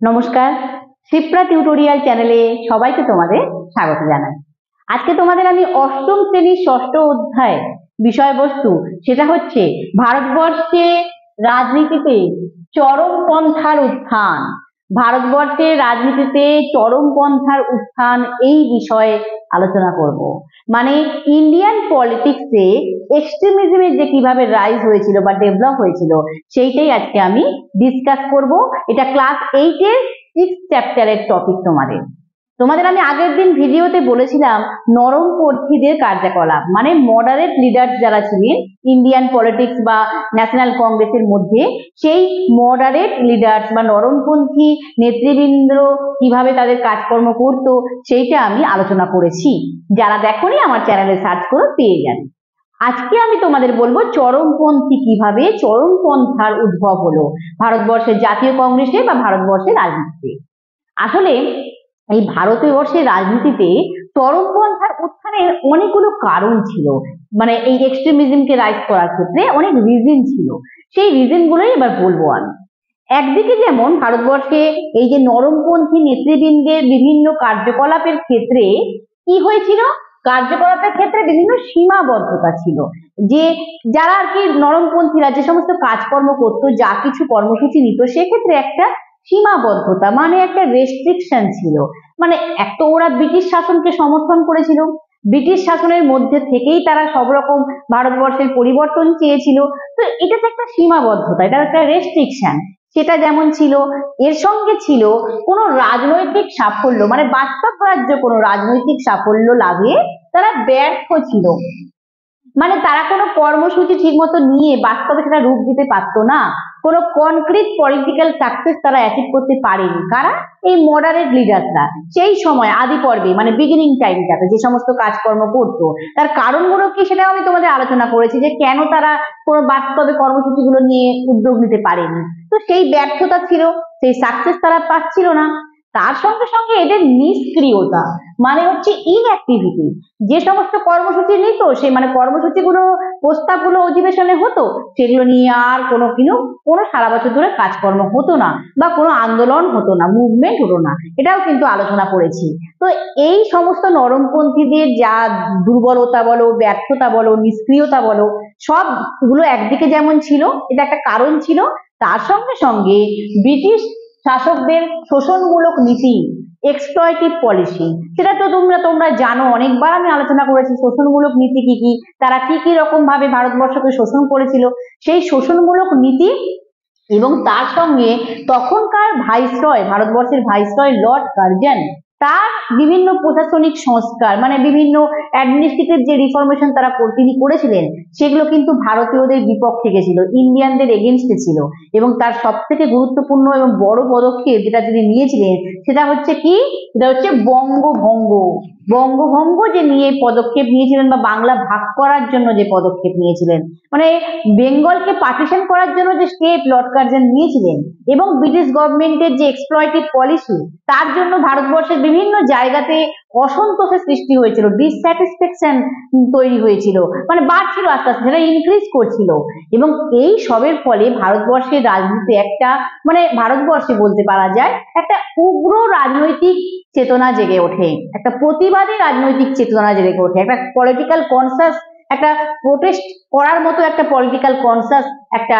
নমস্কার, শিপ্রা টিউটোরিয়াল চ্যানেলে সবাইকে তোমাদের স্বাগত জানাই। আজকে তোমাদের আমি অষ্টম শ্রেণীর ষষ্ঠ অধ্যায় বিষয়বস্তু, সেটা হচ্ছে ভারতবর্ষে রাজনীতিতে চরমপন্থার উত্থান। ভারতবর্ষের রাজনীতিতে চরমপন্থার উত্থান এই বিষয়ে আলোচনা করব। মানে ইন্ডিয়ান পলিটিক্সে এক্সট্রিমিজমের যে কিভাবে রাইজ হয়েছিল বা ডেভেলপ হয়েছিল সেইটাই আজকে আমি ডিসকাস করব। এটা ক্লাস 8 এর 6th চ্যাপ্টারের টপিক। তোমাদের আমি আগের দিন ভিডিওতে বলেছিলাম নরমপন্থীদের কার্যকলাপ, মানে মডারেট লিডার্স যারা ছিলেন ইন্ডিয়ান পলিটিক্স বা ন্যাশনাল কংগ্রেসের মধ্যে, সেই মডারেট লিডার্স বা নরমপন্থী নেতৃবৃন্দ কিভাবে তাদের কাজকর্ম করতো সেইটা আমি আলোচনা করেছি। যারা দেখোনি আমার চ্যানেলে সার্চ করে পেয়ে যাবে। আজকে আমি তোমাদের বলবো চরমপন্থী কিভাবে চরমপন্থার উদ্ভব হলো ভারতবর্ষের জাতীয় কংগ্রেসে বা ভারতবর্ষের রাজনীতিতে। আসলে এই ভারতবর্ষের রাজনীতিতে চরমপন্থার উত্থানের অনেকগুলো কারণ ছিল। মানে এই এক্সট্রিমিজমকে রাইজ করার ক্ষেত্রে অনেক রিজন ছিল, সেই রিজন গুলোই এবার বলবো আমি। একদিকে যেমন ভারতবর্ষে এই যে নরমপন্থী নেতৃবৃন্দের বিভিন্ন কার্যকলাপের ক্ষেত্রে কি হয়েছিল, কার্যকলাপের ক্ষেত্রে বিভিন্ন সীমাবদ্ধতা ছিল। যে যারা আর কি নরমপন্থীরা যে সমস্ত কাজকর্ম করতো, যা কিছু কর্মসূচি নিত, সেক্ষেত্রে একটা সীমাবদ্ধতা মানে একটা রেস্ট্রিকশন ছিল। মানে এক তো ওরা ব্রিটিশ শাসনকে সমর্থন করেছিল, ব্রিটিশ শাসনের মধ্যে থেকেই তারা সব রকম ভারতবর্ষের পরিবর্তন চেয়েছিল। তো এটা তো একটা সীমাবদ্ধতা, এটা একটা রেস্ট্রিকশন, সেটা যেমন ছিল। এর সঙ্গে ছিল কোনো রাজনৈতিক সাফল্য, মানে বাস্তব রাজ্য কোনো রাজনৈতিক সাফল্য লাভে তারা ব্যর্থ ছিল। মানে তারা কোনো কর্মসূচি ঠিক মতো নিয়ে বাস্তবে সেটা রূপ দিতে পারতো না, কোনো কনক্রিট পলিটিক্যাল সাকসেস তারা অ্যাচিভ করতে পারেনি। কারা? এই মডারেট লিডারসরা। সেই সময় আদি পর্বে মানে বিগিনিং টাইমটাতে যে সমস্ত কাজকর্ম করতো, তার কারণগুলো কি সেটাও আমি তোমাদের আলোচনা করেছি, যে কেন তারা কোনো বাস্তবে কর্মসূচিগুলো নিয়ে উদ্যোগ নিতে পারেনি। তো সেই ব্যর্থতা ছিল, সেই সাকসেস তারা পাচ্ছিল না। তার সঙ্গে সঙ্গে এদের নিষ্ক্রিয়তা, মানে হচ্ছে ইনঅ্যাক্টিভিটি। যে সমস্ত কর্মসূচি নিত, সেই মানে কর্মসূচিগুলো প্রস্তাবগুলো অধিবেশনে হতো, সেগুলো নিয়ে আর কোনো সারা বছর ধরে কাজকর্ম হতো না, বা কোনো আন্দোলন হতো না, মুভমেন্ট হতো না। এটাও কিন্তু আলোচনা করেছি। তো এই সমস্ত নরমপন্থীদের যা দুর্বলতা বলো, ব্যর্থতা বলো, নিষ্ক্রিয়তা বলো, সবগুলো একদিকে যেমন ছিল, এটা একটা কারণ ছিল। তার সঙ্গে সঙ্গে ব্রিটিশ শাসকদের শোষণমূলক নীতি, এক্সপ্লয়টিভ পলিসি, সেটা তো তোমরা জানো, অনেকবার আমি আলোচনা করেছি শোষণমূলক নীতি কি কি, তারা কি কি রকম ভাবে ভারতবর্ষকে শোষণ করেছিল। সেই শোষণমূলক নীতি এবং তার সঙ্গে তখনকার ভাইসরয়, ভারতবর্ষের ভাইসরয় লর্ড কার্জন, তার বিভিন্ন প্রশাসনিক সংস্কার, মানে বিভিন্ন অ্যাডমিনিস্ট্রেটিভ যে রিফরমেশন তিনি করেছিলেন, সেগুলো কিন্তু ভারতীয়দের বিপক্ষে গেছিল, ইন্ডিয়ানদের এগেনস্টে ছিল। এবং তার সব থেকে গুরুত্বপূর্ণ এবং বড় পদক্ষেপ যেটা তিনি নিয়েছিলেন, সেটা হচ্ছে কি, সেটা হচ্ছে বঙ্গভঙ্গ। বঙ্গভঙ্গ যে নিয়ে পদক্ষেপ নিয়েছিলেন, বা বাংলা ভাগ করার জন্য যে পদক্ষেপ নিয়েছিলেন, মানে বেঙ্গলকে পার্টিশন করার জন্য যে স্টেপ লর্ড কার্জন নিয়েছিলেন, এবং ব্রিটিশ গভর্নমেন্টের যে এক্সপ্লয়টিভ পলিসি, তার জন্য ভারতবর্ষের বিভিন্ন জায়গাতে অসন্তোষের সৃষ্টি হয়েছিল, ডিসস্যাটিসফ্যাকশন তৈরি হয়েছিল, মানে বাড়ছিল আস্তে আস্তে, সেটা ইনক্রিজ করছিল। এবং এই সবের ফলে ভারতবর্ষের রাজনীতিতে একটা, মানে ভারতবর্ষে বলতে পারা যায় একটা উগ্র রাজনৈতিক চেতনা জেগে ওঠে, একটা প্রতিবাদী রাজনৈতিক চেতনা জেগে ওঠে, একটা পলিটিক্যাল কনসাস, একটা প্রোটেস্ট করার মতো একটা পলিটিক্যাল কনসাস একটা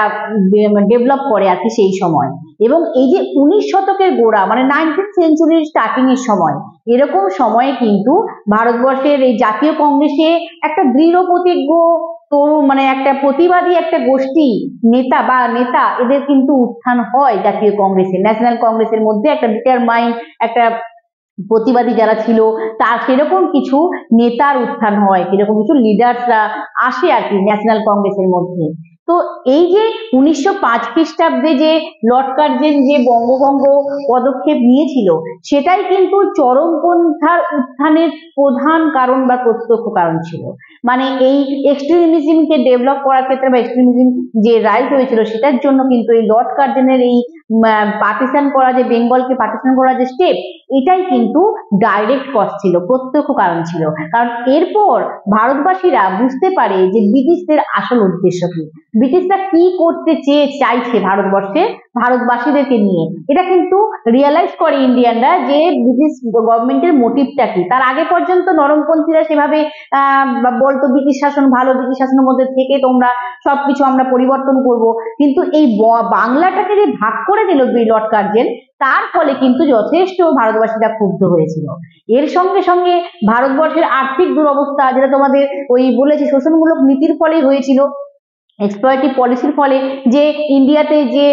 ডেভেলপ করে আর কি সেই সময়। এবং এই যে 19 শতকের গোড়া, মানে 19th সেঞ্চুরির স্টার্টিং এর সময়, এরকম সময়ে কিন্তু ভারতবর্ষের এই জাতীয় কংগ্রেসে একটা দৃঢ় প্রতিজ্ঞ তরুণ, মানে একটা প্রতিবাদী একটা গোষ্ঠী নেতা এদের কিন্তু উত্থান হয় জাতীয় কংগ্রেসের, ন্যাশনাল কংগ্রেসের মধ্যে একটা ডিটারমাইন্ড, একটা প্রতিবাদী যারা ছিল, তার সেরকম কিছু নেতার উত্থান হয়, সেরকম কিছু লিডার্সরা আসে আর কি ন্যাশনাল কংগ্রেসের মধ্যে। তো এই যে 1905 খ্রিস্টাব্দে যে লর্ড কার্জন যে বঙ্গভঙ্গ পদক্ষেপ নিয়েছিল, সেটাই কিন্তু চরমপন্থার উত্থানের প্রধান কারণ বা প্রত্যক্ষ কারণ ছিল। মানে এই এক্সট্রিমিজমকে ডেভেলপ করার ক্ষেত্রে বা এক্সট্রিমিজম যে রাইজ হয়েছিল, সেটার জন্য কিন্তু এই লর্ড কার্জনের এই পার্টিশন করা, যে বেঙ্গলকে পার্টিশন করা যে স্টেপ, এটাই কিন্তু ডাইরেক্ট কজ ছিল, প্রত্যক্ষ কারণ ছিল। কারণ এরপর ভারতবাসীরা বুঝতে পারে যে ব্রিটিশদের আসল উদ্দেশ্য কি। ব্রিটিশরা কি করতে চাইছে ভারতবর্ষে ভারতবাসীদেরকে নিয়ে, এটা কিন্তু রিয়েলাইজ করে ইন্ডিয়ানরা যে ব্রিটিশ গভর্নমেন্টের মোটিভটা কি। তার আগে পর্যন্ত নরমপন্থীরা সেভাবে বলতো ব্রিটিশ শাসন ভালো, ব্রিটিশ শাসনের মধ্যে থেকে তোমরা সবকিছু আমরা পরিবর্তন করব, কিন্তু এই বাংলাটাকে যে ভাগ করে দিল লর্ড কার্জন, তার ফলে কিন্তু যথেষ্ট ভারতবাসীরা ক্ষুব্ধ হয়েছিল। এর সঙ্গে সঙ্গে ভারতবর্ষের আর্থিক দুরবস্থা, যেটা তোমাদের ওই বলেছি শোষণমূলক নীতির ফলেই হয়েছিল, এক্সপ্লয়েটিভ পলিসির ফলে যে ইন্ডিয়াতে যে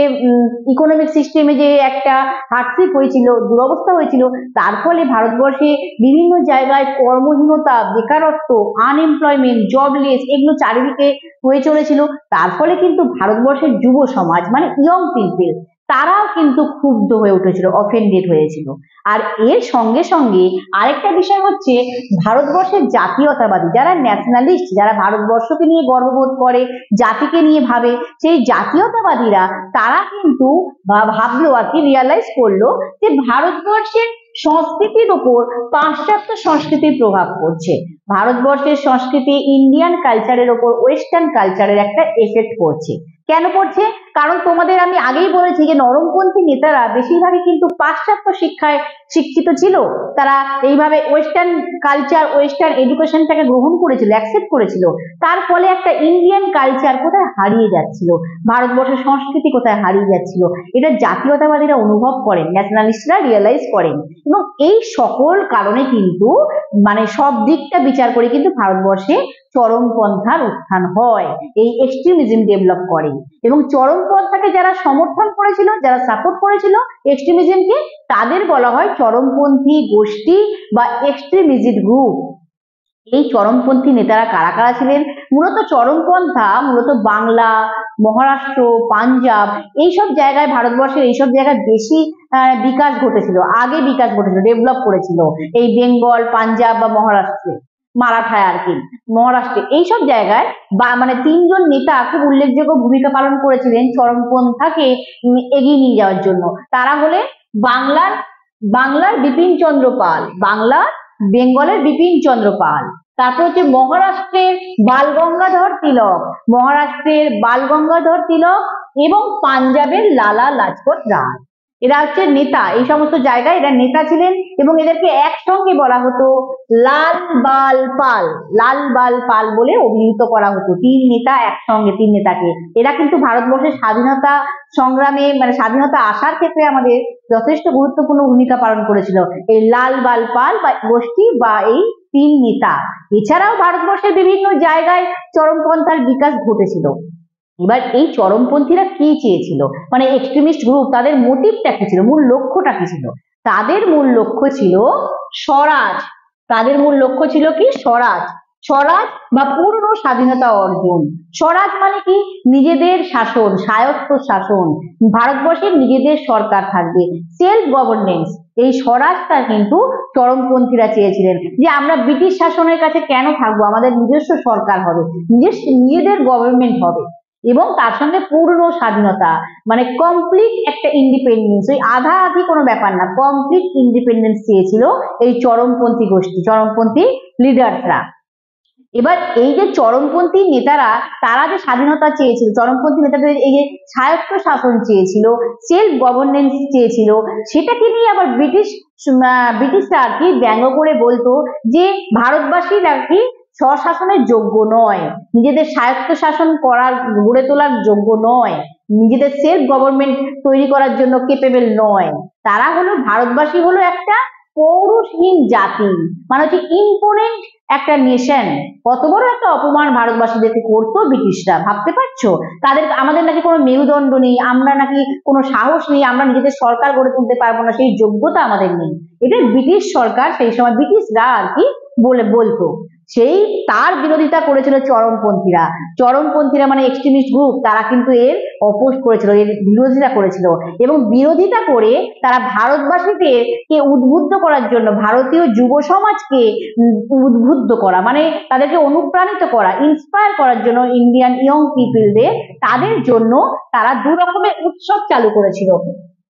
ইকোনমিক সিস্টেমে যে একটা হার্ডশিপ হয়েছিল, দুরবস্থা হয়েছিল, তার ফলে ভারতবর্ষে বিভিন্ন জায়গায় কর্মহীনতা, বেকারত্ব, আনএমপ্লয়মেন্ট, জবলেস এগুলো চারিদিকে হয়ে চলেছিল। তার ফলে কিন্তু ভারতবর্ষের যুব সমাজ মানে ইয়ং পিপল তারাও কিন্তু ক্ষুব্ধ হয়ে উঠেছিল, অফেন্ডেড হয়েছিল। আর এর সঙ্গে সঙ্গে আরেকটা বিষয় হচ্ছে ভারতবর্ষের জাতীয়তাবাদী যারা ন্যাশনালিস্ট, যারা ভারতবর্ষকে নিয়ে গর্ববোধ করে, জাতিকে নিয়ে ভাবে, সেই জাতীয়তাবাদীরা তারা কিন্তু ভাবলো আর কি, রিয়ালাইজ করলো যে ভারতবর্ষের সংস্কৃতির উপর পাশ্চাত্য সংস্কৃতির প্রভাব পড়ছে, ভারতবর্ষের সংস্কৃতি ইন্ডিয়ান কালচারের উপর ওয়েস্টার্ন কালচারের একটা এফেক্ট পড়ছে। কেন পড়ছে? কারণ তোমাদের আমি আগেই বলেছি যে নরমপন্থী নেতারা বেশিরভাগই কিন্তু পাশ্চাত্য শিক্ষায় শিক্ষিত ছিল, তারা এইভাবে ওয়েস্টার্ন কালচার, ওয়েস্টার্ন এডুকেশনটাকে গ্রহণ করেছিল, অ্যাকসেপ্ট করেছিল। তার ফলে একটা ইন্ডিয়ান কালচার কোথায় হারিয়ে যাচ্ছিল, ভারতবর্ষের সংস্কৃতি কোথায় হারিয়ে যাচ্ছিল, এটা জাতীয়তাবাদীরা অনুভব করেন, ন্যাশনালিস্টরা রিয়েলাইজ করেন। এবং এই সকল কারণে কিন্তু মানে সব দিকটা বিচার করে কিন্তু ভারতবর্ষে চরমপন্থার উত্থান হয়, এই এক্সট্রিমিজম ডেভেলপ করে। এবং চরমপন্থাকে যারা সমর্থন করেছিল, যারা সাপোর্ট করেছিল এক্সট্রিমিজমকে, তাদের বলা হয় চরমপন্থী গোষ্ঠী বা এক্সট্রিমিস্ট গ্রুপ। এই চরমপন্থী নেতারা কারা কারা ছিলেন? মূলত চরমপন্থা মূলত বাংলা, মহারাষ্ট্র, পাঞ্জাব এইসব জায়গায়, ভারতবর্ষের এইসব জায়গায় বেশি বিকাশ ঘটেছিল, আগে বিকাশ ঘটেছিল, ডেভেলপ করেছিল। এই বেঙ্গল, পাঞ্জাব বা মহারাষ্ট্রে, মারাঠায় আর কি, মহারাষ্ট্রে এইসব জায়গায় বা মানে তিনজন নেতা খুব উল্লেখযোগ্য ভূমিকা পালন করেছিলেন চরমপন্থাকে এগিয়ে নিয়ে যাওয়ার জন্য। তারা হলেন বাংলার বিপিন চন্দ্র পাল, বেঙ্গলের বিপিন চন্দ্র পাল, তারপর হচ্ছে মহারাষ্ট্রের বাল গঙ্গাধর তিলক এবং পাঞ্জাবের লালা লাজপত রায়। এরা হচ্ছে নেতা, এই সমস্ত জায়গায় এরা নেতা ছিলেন এবং এদেরকে একসঙ্গে বলা হতো লাল বাল পাল বলে অভিহিত করা হতো। তিন নেতা একসঙ্গে, তিন নেতাকে। এরা কিন্তু ভারতবর্ষের স্বাধীনতা সংগ্রামে মানে স্বাধীনতা আসার ক্ষেত্রে আমাদের যথেষ্ট গুরুত্বপূর্ণ ভূমিকা পালন করেছিল, এই লাল বাল পাল বা গোষ্ঠী বা এই তিন নেতা। এছাড়াও ভারতবর্ষের বিভিন্ন জায়গায় চরমপন্থার বিকাশ ঘটেছিল। এবার এই চরমপন্থীরা কি চেয়েছিল, মানে এক্সট্রিমিস্ট গ্রুপ, তাদের মোটিভটা কি ছিল, মূল লক্ষ্যটা কি ছিল? তাদের মূল লক্ষ্য ছিল স্বরাজ। তাদের মূল লক্ষ্য ছিল কি? স্বরাজ বা পূর্ণ স্বাধীনতা অর্জন। স্বরাজ মানে কি? নিজেদের শাসন, স্বায়ত্ত শাসন, ভারতবর্ষের নিজেদের সরকার থাকবে, সেলফ গভর্নেন্স। এই স্বরাজটা কিন্তু চরমপন্থীরা চেয়েছিলেন যে আমরা ব্রিটিশ শাসনের কাছে কেন থাকবো, আমাদের নিজস্ব সরকার হবে, নিজেদের গভর্নমেন্ট হবে এবং তার সঙ্গে পূর্ণ স্বাধীনতা, মানে কমপ্লিট একটা ইন্ডিপেন্ডেন্স। ওই আধা আধি কোনো ব্যাপার না, কমপ্লিট ইন্ডিপেন্ডেন্স চেয়েছিল এই চরমপন্থী গোষ্ঠী, চরমপন্থী লিডার্সরা। এবার এই যে চরমপন্থী নেতারা, তারা যে স্বাধীনতা চেয়েছিল, চরমপন্থী নেতাদের এই যে স্বায়ত্ত শাসন চেয়েছিল, সেলফ গভর্নেন্স চেয়েছিল, সেটাকে নিয়ে আবার ব্রিটিশরা আর কি ব্যঙ্গ করে বলতো যে ভারতবাসী নাকি স্বশাসনের যোগ্য নয়, নিজেদের স্বায়ত্ত শাসন গড়ে তোলার যোগ্য নয়, নিজেদের সেলফ গভর্নমেন্ট তৈরি করার জন্য কেপেবল নয়। তারা হলো, ভারতবাসী হলো একটা পৌরুষহীন জাতি, মানে হচ্ছে ইম্পোনেন্ট একটা নেশন। কত বড় একটা অপমান ভারতবাসীদেরকে করতো ব্রিটিশরা, ভাবতে পারছো? আমাদের নাকি কোনো মেরুদণ্ড নেই, আমরা নাকি কোনো সাহস নেই, আমরা নিজেদের সরকার গড়ে তুলতে পারবো না, সেই যোগ্যতা আমাদের নেই। এটা ব্রিটিশ সরকার সেই সময় ব্রিটিশরা আর কি বলতো। সেই তার বিরোধিতা করেছিল চরমপন্থীরা মানে এক্সট্রিমিস্ট গ্রুপ, তারা কিন্তু এর অপোজ করেছিল, এর বিরোধিতা করেছিল এবং বিরোধিতা করে তারা ভারতবাসীদেরকে উদ্বুদ্ধ করার জন্য, ভারতীয় যুব সমাজকে উদ্বুদ্ধ করা মানে তাদেরকে অনুপ্রাণিত করা, ইন্সপায়ার করার জন্য ইন্ডিয়ান ইয়ং পিপলদের, তাদের জন্য তারা দু রকমের উৎসব চালু করেছিল।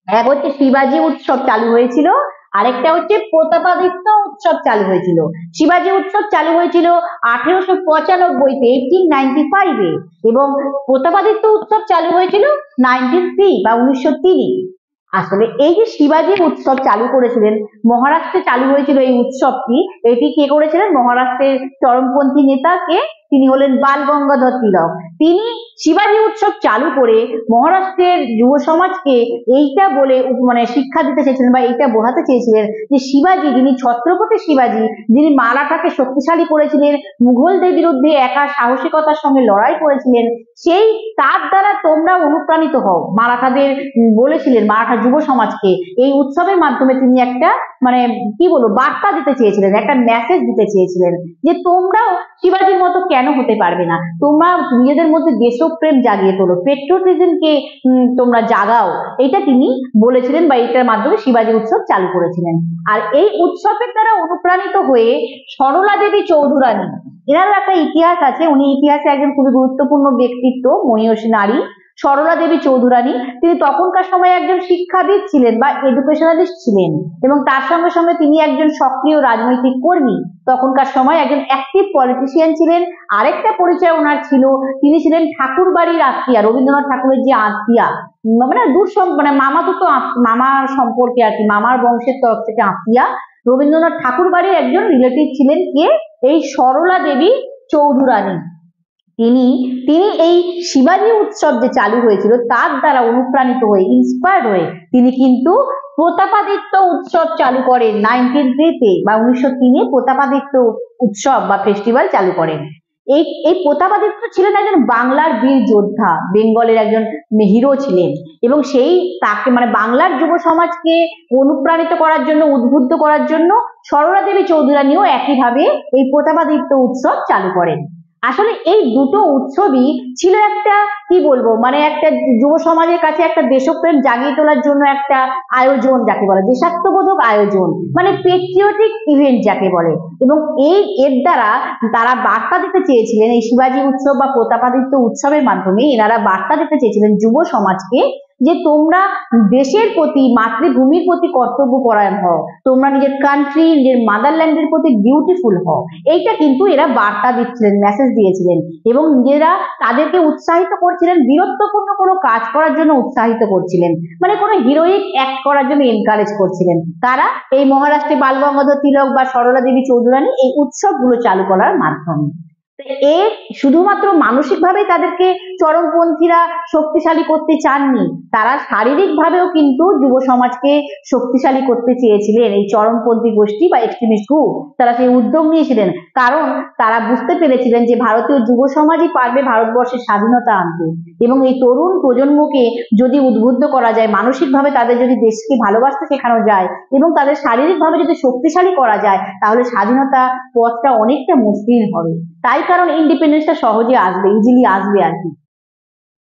এক হচ্ছে শিবাজি উৎসব চালু হয়েছিল, আরেকটা হচ্ছে প্রতাপাদিত্য উৎসব চালু হয়েছিল। শিবাজি উৎসব চালু হয়েছিল 1895-তে 1895-এ, এবং প্রতাপাদিত্য উৎসব চালু হয়েছিল 1903 বা 1903। আসলে এই যে শিবাজি উৎসব চালু করেছিলেন, মহারাষ্ট্রে চালু হয়েছিল এই উৎসবটি। এটি কে করেছিলেন? মহারাষ্ট্রের চরমপন্থী নেতা কে? তিনি হলেন বাল গঙ্গাধর তিলক। তিনি শিবাজি উৎসব চালু করে মহারাষ্ট্রের যুব সমাজকে এইটা বলে মানে শিক্ষা দিতে চেয়েছিলেন বা এইটা বোঝাতে চেয়েছিলেন যে শিবাজি, যিনি ছত্রপতি শিবাজি, যিনি মারাঠাকে শক্তিশালী করেছিলেন, মুঘলদের বিরুদ্ধে একা সাহসিকতার সঙ্গে লড়াই করেছিলেন, সেই তার দ্বারা তোমরা অনুপ্রাণিত হও। মারাঠাদের বলেছিলেন, মারাঠা যুব সমাজকে এই উৎসবের মাধ্যমে তিনি একটা মানে কি বলবো বার্তা দিতে চেয়েছিলেন, একটা মেসেজ দিতে চেয়েছিলেন যে তোমরাও শিবাজির মতো কেন হতে পারবে না, তোমরা নিজেদের মধ্যে দেশপ্রেম জাগিয়ে তোলো, পেট্রিয়টিজমকে তোমরা জাগাও। এটা তিনি বলেছিলেন বা এটার মাধ্যমে শিবাজি উৎসব চালু করেছিলেন। আর এই উৎসবের দ্বারা অনুপ্রাণিত হয়ে সরলা দেবী চৌধুরানী, এনারও একটা ইতিহাস আছে। উনি ইতিহাসে একজন খুবই গুরুত্বপূর্ণ ব্যক্তিত্ব, মহিয়সী নারী সরলা দেবী চৌধুরানী। তিনি তখনকার সময় একজন শিক্ষাবিদ ছিলেন বা এডুকেশনালিস্ট ছিলেন, এবং তার সঙ্গে সঙ্গে তিনি একজন সক্রিয় রাজনৈতিক কর্মী। তখনকার সময় একজন অ্যাক্টিভ পলিটিশিয়ান ছিলেন। আরেকটা পরিচয় ওনার ছিল, তিনি ছিলেন ঠাকুর বাড়ির আত্মীয়া, রবীন্দ্রনাথ ঠাকুরের যে আত্মীয়া, মানে দূর মানে মামাতুতো মামার সম্পর্কে আর কি, মামার বংশের তরফ থেকে আত্মীয়া। রবীন্দ্রনাথ ঠাকুর বাড়ির একজন রিলেটিভ ছিলেন কে? এই সরলা দেবী চৌধুরানী। তিনি এই শিবাজি উৎসব যে চালু হয়েছিল তার দ্বারা অনুপ্রাণিত হয়ে, ইন্সপায়ার্ড হয়ে তিনি কিন্তু প্রতাপাদিত্য উৎসব চালু করেন 1903-তে বা 1903-এ প্রতাপাদিত্য উৎসব বা ফেস্টিভ্যাল চালু করেন। এই প্রতাপাদিত্য ছিলেন একজন বাংলার বীর যোদ্ধা, বেঙ্গলের একজন হিরো ছিলেন, এবং সেই তাকে মানে বাংলার যুব সমাজকে অনুপ্রাণিত করার জন্য, উদ্বুদ্ধ করার জন্য সরলা দেবী চৌধুরানীও একইভাবে এই প্রতাপাদিত্য উৎসব চালু করেন। আসলে এই দুটো উৎসবই ছিল একটা কি বলবো মানে একটা যুব সমাজের কাছে একটা দেশপ্রেম জাগিয়ে তোলার জন্য একটা আয়োজন, যাকে বলে দেশাত্মবোধক আয়োজন, মানে পেট্রিয়টিক ইভেন্ট যাকে বলে। এবং এর দ্বারা তারা বার্তা দিতে চেয়েছিলেন, এই শিবাজি উৎসব বা প্রতাপাদিত্য উৎসবের মাধ্যমে এনারা বার্তা দিতে চেয়েছিলেন যুব সমাজকে যে তোমরা দেশের প্রতি, মাতৃভূমির প্রতি কর্তব্যপরায়ণ হও, তোমরা নিজের কান্ট্রি, নিজের মাদারল্যান্ডের প্রতি বিউটিফুল হও। এইটা কিন্তু এরা বার্তা দিচ্ছিলেন, মেসেজ দিয়েছিলেন, এবং নিজেরা তাদেরকে উৎসাহিত করছিলেন, বীরত্বপূর্ণ কোনো কাজ করার জন্য উৎসাহিত করছিলেন, মানে কোনো হিরোইক অ্যাক্ট করার জন্য এনকারেজ করছিলেন। তারা এই মহারাষ্ট্রে বাল গঙ্গাধর তিলক বা সরলা দেবী চৌধুরানী এই উৎসবগুলো চালু করার মাধ্যমে। এ শুধুমাত্র মানসিকভাবেই তাদেরকে চরমপন্থীরা শক্তিশালী করতে চাননি, তারা শারীরিক ভাবেও কিন্তু যুব সমাজকে শক্তিশালী করতে চেয়েছিলেন। এই চরমপন্থী গোষ্ঠী বা এক্সট্রিমিস্ট গ্রুপ তারা সেই উদ্যোগ নিয়েছিলেন, কারণ তারা বুঝতে পেরেছিলেন যে ভারতীয় যুব সমাজই পারবে ভারতবর্ষের স্বাধীনতা আনতে, এবং এই তরুণ প্রজন্মকে যদি উদ্বুদ্ধ করা যায়, মানসিকভাবে তাদের যদি দেশকে ভালোবাসতে শেখানো যায় এবং তাদের শারীরিকভাবে যদি শক্তিশালী করা যায়, তাহলে স্বাধীনতা পথটা অনেকটা মসৃণ হবে। তাই কারণ ইন্ডিপেন্ডেন্সটা সহজে আসবে, ইজিলি আসবে আর কি।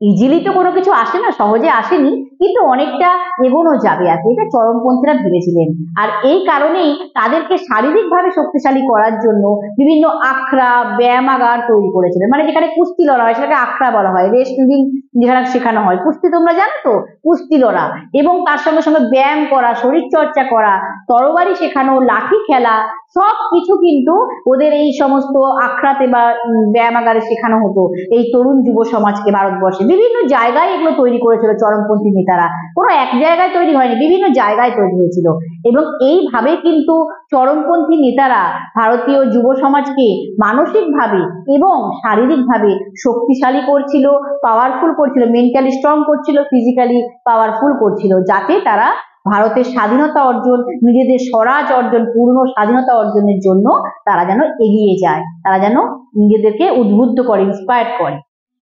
ইজিলি তো কোনো কিছু আসে না, সহজে আসেনি, কিন্তু অনেকটা এগোনো যাবে আর কি, এটা চরমপন্থীরা ভেবেছিলেন। আর এই কারণেই তাদেরকে শারীরিকভাবে শক্তিশালী করার জন্য বিভিন্ন আখড়া, ব্যায়ামাগার তৈরি করেছিলেন, মানে যেখানে কুস্তি লড়া হয় সেটাকে আখড়া বলা হয়, রেসলিং যেখানে শেখানো হয়, কুস্তি তোমরা জানো তো, কুস্তি লড়া, এবং তার সঙ্গে সঙ্গে ব্যায়াম করা, শরীর চর্চা করা, তরবারি শেখানো, লাঠি খেলা, সব কিছু কিন্তু ওদের এই সমস্ত আখড়াতে বা ব্যায়ামাগারে শেখানো হতো এই তরুণ যুব সমাজকে। ভারতবর্ষে বিভিন্ন জায়গায় এগুলো তৈরি করেছিল চরমপন্থী নেতারা, কোনো এক জায়গায় তৈরি হয়নি, বিভিন্ন জায়গায় তৈরি হয়েছিল, এবং এইভাবে কিন্তু চরমপন্থী নেতারা ভারতীয় যুব সমাজকে মানসিকভাবে এবং শারীরিকভাবে শক্তিশালী করছিল, পাওয়ারফুল করছিল, মেন্টালি স্ট্রং করছিল, ফিজিক্যালি পাওয়ারফুল করছিল, যাতে তারা ভারতের স্বাধীনতা অর্জন, নিজেদের স্বরাজ অর্জন, পূর্ণ স্বাধীনতা অর্জনের জন্য তারা যেন এগিয়ে যায়, তারা যেন নিজেদেরকে উদ্বুদ্ধ করে, ইন্সপায়ার্ড করে।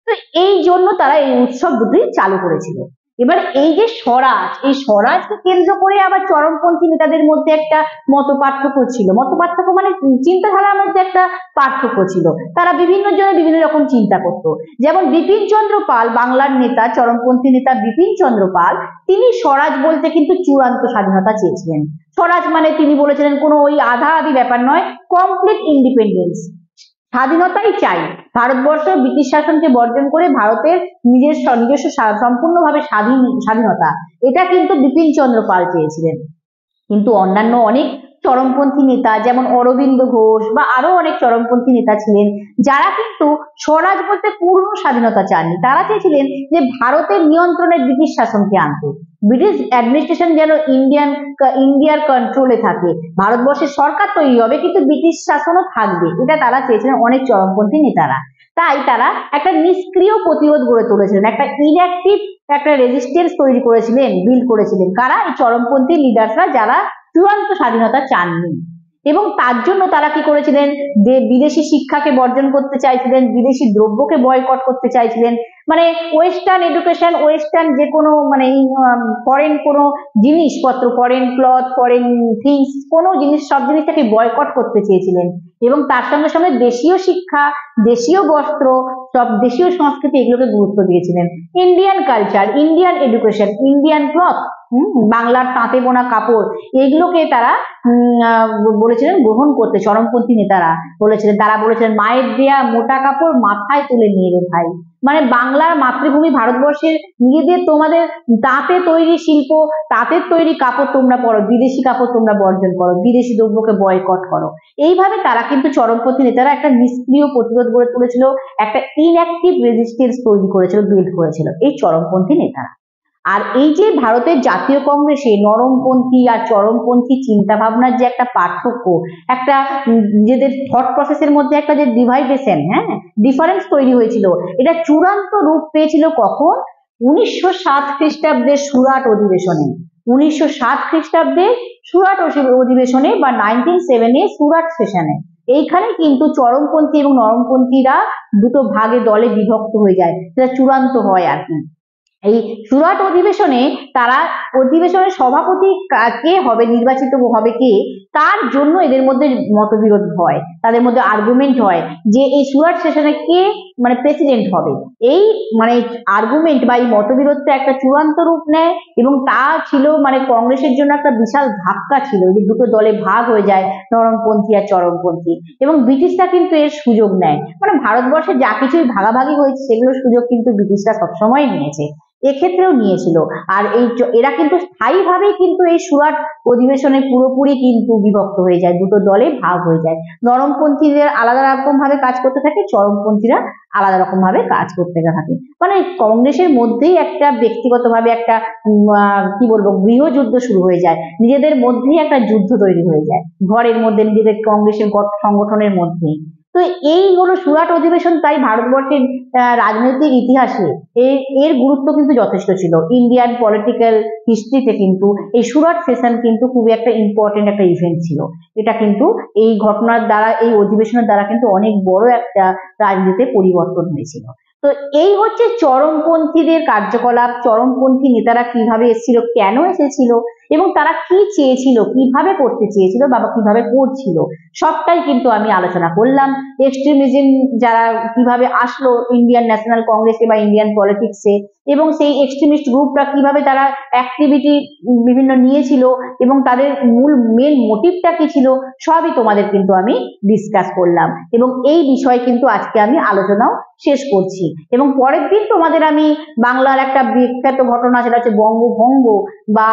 তো এই জন্য তারা এই উৎসব দুটি চালু করেছিল। এবার এই যে স্বরাজ, এই স্বরাজকে কেন্দ্র করে আবার চরমপন্থী নেতাদের মধ্যে একটা মত পার্থক্য ছিল, মত পার্থক্য মানে চিন্তাধারার মধ্যে একটা পার্থক্য ছিল, তারা বিভিন্ন জনে বিভিন্ন রকম চিন্তা করত। যেমন বিপিন চন্দ্র পাল, বাংলার নেতা, চরমপন্থী নেতা বিপিন চন্দ্র পাল, তিনি স্বরাজ বলতে কিন্তু চূড়ান্ত স্বাধীনতা চেয়েছিলেন। স্বরাজ মানে তিনি বলেছিলেন কোনো ওই আধা আধি ব্যাপার নয়, কমপ্লিট ইন্ডিপেন্ডেন্স, স্বাধীনতাই চাই, ভারতবর্ষ ব্রিটিশ শাসনকে বর্জন করে ভারতের নিজস্ব সম্পূর্ণভাবে স্বাধীনতা, এটা কিন্তু বিপিন চন্দ্র পাল চেয়েছিলেন। কিন্তু অন্যান্য অনেক চরমপন্থী নেতা যেমন অরবিন্দ ঘোষ বা আরো অনেক চরমপন্থী নেতা ছিলেন যারা কিন্তু স্বরাজ বলতে পূর্ণ স্বাধীনতা চাননি। তারা চেয়েছিলেন যে ভারতের নিয়ন্ত্রণে ব্রিটিশ শাসনকে আনতে, ব্রিটিশ অ্যাডমিনিস্ট্রেশন যেন ইন্ডিয়ার কন্ট্রোলে থাকে, ভারতবর্ষের সরকার তৈরি হবে কিন্তু ব্রিটিশ শাসনও থাকবে, এটা তারা চেয়েছিলেন অনেক চরমপন্থী নেতারা। তাই তারা একটা নিষ্ক্রিয় প্রতিরোধ গড়ে তুলেছিলেন, একটা ইনঅ্যাক্টিভ একটা রেজিস্ট্যান্স তৈরি করেছিলেন, বিল্ড করেছিলেন কারা? এই চরমপন্থী লিডার্সরা যারা চূড়ান্ত স্বাধীনতা চাননি। এবং তার জন্য তারা কি করেছিলেন, যে বিদেশি শিক্ষাকে বর্জন করতে চাইছিলেন, বিদেশি দ্রব্যকে বয়কট করতে চাইছিলেন, মানে ওয়েস্টার্ন এডুকেশন, ওয়েস্টার্ন যে কোনো মানে ফরেন কোনো জিনিসপত্র, ফরেন ক্লথ, ফরেন থিংস, কোনো জিনিস, সব জিনিসটাকে বয়কট করতে চেয়েছিলেন। এবং তার সঙ্গে সঙ্গে দেশীয় শিক্ষা, দেশীয় বস্ত্র, সব দেশীয় সংস্কৃতি এগুলোকে গুরুত্ব দিয়েছিলেন। Indian culture, Indian education, Indian cloth, বাংলার তাঁতে বোনা কাপড়, এগুলোকে তারা বলেছিলেন গ্রহণ করতে। চরমপন্থী নেতারা বলেছিলেন, তারা বলেছিলেন মায়ের দেয়া মোটা কাপড় মাথায় তুলে নিয়ে রে ভাই, মানে বাংলার মাতৃভূমি ভারতবর্ষের নিজেদের তোমাদের তাঁতে তৈরি শিল্প, তাঁতের তৈরি কাপড় তোমরা পরো, বিদেশি কাপড় তোমরা বর্জন করো, বিদেশি দ্রব্যকে বয়কট করো। এইভাবে তারা কিন্তু চরমপন্থী নেতারা একটা নিষ্ক্রিয় প্রতিরোধ গড়ে তুলেছিল, একটা ইনঅ্যাক্টিভ রেজিস্ট্যান্স তৈরি করেছিল, বিল্ড করেছিল এই চরমপন্থী নেতারা। আর এই যে ভারতের জাতীয় কংগ্রেসে নরমপন্থী আর চরমপন্থী চিন্তা ভাবনার যে একটা পার্থক্য, একটা নিজেদের থট প্রসেসের মধ্যে একটা যে ডিভাইডেশন, ডিফারেন্স তৈরি হয়েছিল, এটা চূড়ান্ত রূপ পেয়েছিল কখন? 1907 খ্রিস্টাব্দের সুরাট অধিবেশনে। 1907 খ্রিস্টাব্দের সুরাট অধিবেশনে বা 1907 সুরাট সেশনে, এইখানে কিন্তু চরমপন্থী এবং নরমপন্থীরা দুটো ভাগে দলে বিভক্ত হয়ে যায়, সেটা চূড়ান্ত হয় আর কি। এই সুরাট অধিবেশনে তারা অধিবেশনের সভাপতি কে হবে, নির্বাচিত হবে কে, তার জন্য এদের মধ্যে মতবিরোধ হয়, তাদের মধ্যে আর্গুমেন্ট হয় যে এই সুরাট সেশনে কে মানে প্রেসিডেন্ট হবে। এই মানে আর্গুমেন্ট বা এই মতবিরোধটা একটা চূড়ান্ত রূপ নেয় এবং তা ছিল মানে কংগ্রেসের জন্য একটা বিশাল ধাক্কা ছিল, যে দুটো দলে ভাগ হয়ে যায়, নরমপন্থী আর চরমপন্থী। এবং ব্রিটিশরা কিন্তু এর সুযোগ নেয়, মানে ভারতবর্ষে যা কিছুই ভাগাভাগি হয়েছে সেগুলোর সুযোগ কিন্তু ব্রিটিশরা সবসময় নিয়েছে, এক্ষেত্রেও নিয়েছিল। আর এরা কিন্তু স্থায়ীভাবেই কিন্তু এই সুরাট অধিবেশনে পুরোপুরি কিন্তু বিভক্ত হয়ে যায়, দুটো দলে ভাগ হয়ে যায়। নরমপন্থীদের আলাদা রকম ভাবে কাজ করতে থাকে, চরমপন্থীরা আলাদা রকম ভাবে কাজ করতে থাকে। মানে কংগ্রেসের মধ্যেই একটা ব্যক্তিগতভাবে একটা কি বলবো গৃহযুদ্ধ শুরু হয়ে যায়, নিজেদের মধ্যেই একটা যুদ্ধ তৈরি হয়ে যায় ঘরের মধ্যে, নিজেদের কংগ্রেসের সংগঠনের মধ্যেই। তো এই হলো সুরাট অধিবেশন। তাই ভারতবর্ষের রাজনৈতিক ইতিহাসে এর গুরুত্ব কিন্তু যথেষ্ট ছিল। ইন্ডিয়ান পলিটিক্যাল হিস্ট্রিতে কিন্তু এই সুরাট সেশন কিন্তু খুবই একটা ইম্পর্টেন্ট একটা ইভেন্ট ছিল। এটা কিন্তু এই ঘটনার দ্বারা, এই অধিবেশনের দ্বারা কিন্তু অনেক বড় একটা রাজনীতিতে পরিবর্তন হয়েছিল। তো এই হচ্ছে চরমপন্থীদের কার্যকলাপ, চরমপন্থী নেতারা কিভাবে এসেছিল, কেন এসেছিল এবং তারা কি চেয়েছিল, কিভাবে করতে চেয়েছিল বা কিভাবে করছিল, সবটাই কিন্তু আমি আলোচনা করলাম। এক্সট্রিমিজম যারা কিভাবে আসলো ইন্ডিয়ান ন্যাশনাল কংগ্রেসে বা ইন্ডিয়ান পলিটিক্সে, এবং সেই এক্সট্রিমিস্ট গ্রুপরা কিভাবে তারা অ্যাক্টিভিটি বিভিন্ন নিয়েছিল এবং তাদের মূল মেন মোটিভটা কি ছিল, সবই তোমাদের কিন্তু আমি ডিসকাস করলাম। এবং এই বিষয়ে কিন্তু আজকে আমি আলোচনাও শেষ করছি। এবং পরের দিন তোমাদের আমি বাংলার একটা বিখ্যাত ঘটনা, সেটা হচ্ছে বঙ্গভঙ্গ বা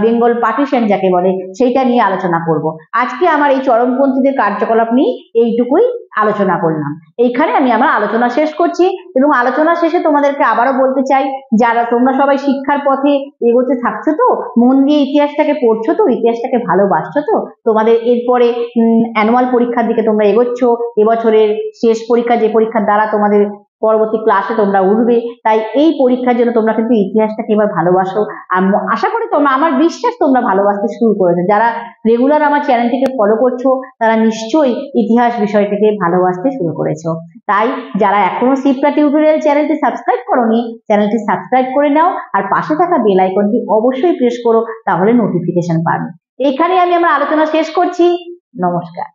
বেঙ্গল পার্টিশন যাকে বলে, সেইটা নিয়ে আলোচনা করব। আজকে আমার এই চরমপন্থীদের কার্যকলাপ নিয়ে এইটুকুই আলোচনা করলাম। এইখানে আমি আমার আলোচনা শেষ করছি। এবং আলোচনা শেষে তোমাদেরকে আবারও বলতে চাই, যারা তোমরা সবাই শিক্ষার পথে এগোতে থাকছো তো, মন দিয়ে ইতিহাসটাকে পড়ছো তো, ইতিহাসটাকে ভালোবাসছো তো, তোমাদের এরপরে অ্যানুয়াল পরীক্ষার দিকে তোমরা এগোচ্ছ, এবছরের শেষ পরীক্ষা, যে পরীক্ষার দ্বারা তোমাদের পরবর্তী ক্লাসে তোমরা উঠবে, তাই এই পরীক্ষার জন্য তোমরা কিন্তু ইতিহাসটাকে এবার ভালোবাসো। আশা করি তোমরা, আমার বিশ্বাস তোমরা ভালোবাসতে শুরু করেছো। যারা রেগুলার আমার চ্যানেলটিকে ফলো করছো তারা নিশ্চয়ই ইতিহাস বিষয়টিকে ভালোবাসতে শুরু করেছো। তাই যারা এখনো শিপ্রা টিউটোরিয়াল চ্যানেলটি সাবস্ক্রাইব করোনি, চ্যানেলটি সাবস্ক্রাইব করে নাও আর পাশে থাকা বেল আইকনটি অবশ্যই প্রেস করো, তাহলে নোটিফিকেশন পাবে। এখানে আমি আমার আলোচনা শেষ করছি। নমস্কার।